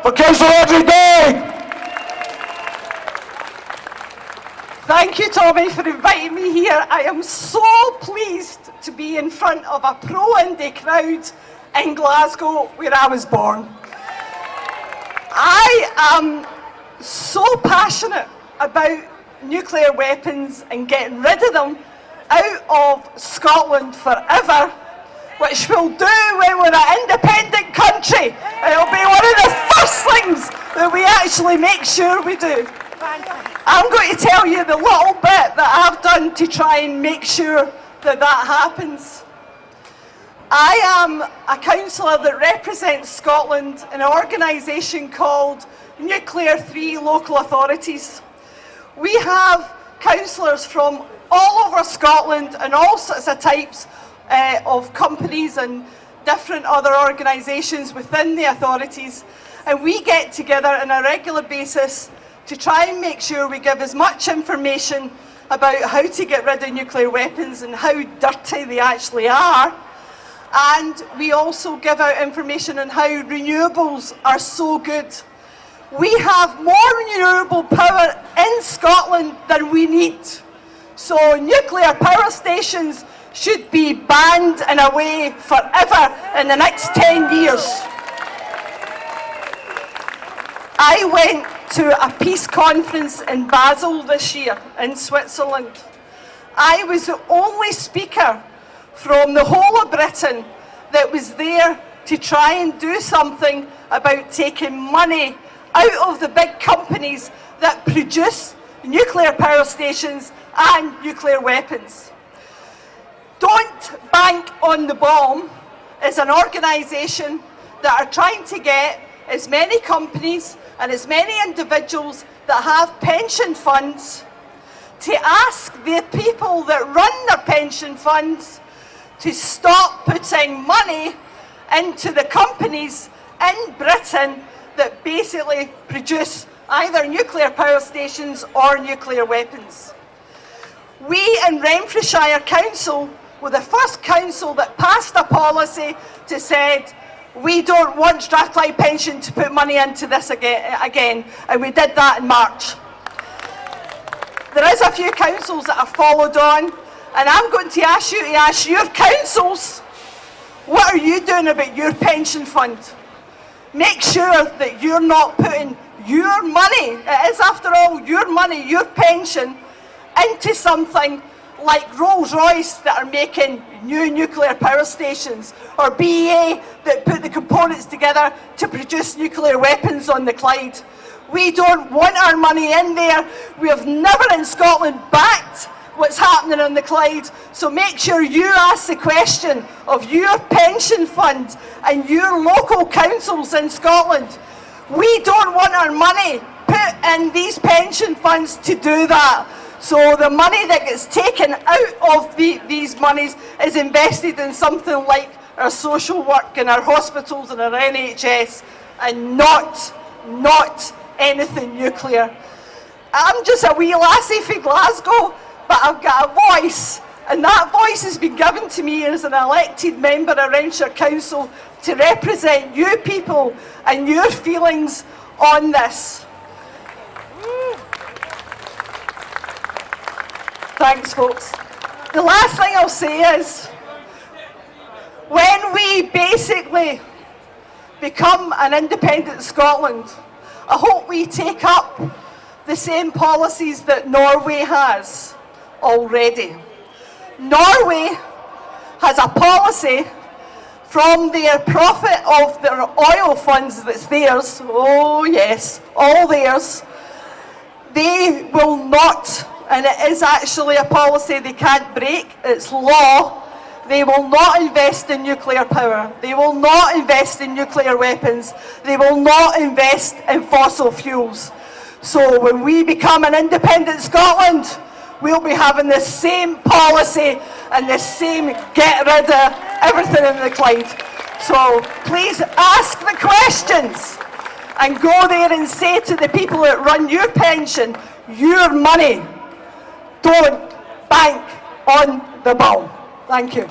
for Councillor Audrey Doig. Thank you, Tommy, for inviting me here. I am so pleased to be in front of a pro-Indy crowd in Glasgow, where I was born. I am so passionate about nuclear weapons and getting rid of them out of Scotland forever, which we'll do when we're an independent country. It'll be one of the first things that we actually make sure we do. I'm going to tell you the little bit that I've done to try and make sure that that happens. I am a councillor that represents Scotland in an organisation called Nuclear 3 Local Authorities. We have councillors from all over Scotland and all sorts of types of companies and different other organisations within the authorities, and we get together on a regular basis to try and make sure we give as much information about how to get rid of nuclear weapons and how dirty they actually are. And we also give out information on how renewables are so good. We have more renewable power in Scotland than we need. So nuclear power stations should be banned and away forever in the next 10 years. I went to a peace conference in Basel this year in Switzerland. I was the only speaker from the whole of Britain that was there to try and do something about taking money out of the big companies that produce nuclear power stations and nuclear weapons. Don't Bank on the Bomb is an organisation that are trying to get as many companies and as many individuals that have pension funds to ask the people that run their pension funds to stop putting money into the companies in Britain that basically produce either nuclear power stations or nuclear weapons. We in Renfrewshire Council were the first council that passed a policy to said, we don't want Strathclyde Pension to put money into this again, and we did that in March. There is a few councils that have followed on, and I'm going to ask you to ask your councils, what are you doing about your pension fund? Make sure that you're not putting your money, it is after all your money, your pension, into something like Rolls-Royce that are making new nuclear power stations, or BEA that put the components together to produce nuclear weapons on the Clyde. We don't want our money in there. We have never in Scotland backed what's happening on the Clyde, so make sure you ask the question of your pension fund and your local councils in Scotland. We don't want our money put in these pension funds to do that. So the money that gets taken out of these monies is invested in something like our social work and our hospitals and our NHS, and not anything nuclear. I'm just a wee lassie from Glasgow, but I've got a voice, and that voice has been given to me as an elected member of Renfrewshire Council to represent you people and your feelings on this. Thanks, folks. The last thing I'll say is, when we basically become an independent Scotland, I hope we take up the same policies that Norway has already. Norway has a policy from their profit of their oil funds that's theirs, oh yes, all theirs. They will not, and it is actually a policy they can't break, it's law, they will not invest in nuclear power, they will not invest in nuclear weapons, they will not invest in fossil fuels. So when we become an independent Scotland, we'll be having the same policy and the same get rid of everything in the Clyde. So please ask the questions and go there and say to the people that run your pension, your money, don't bank on the bomb. Thank you.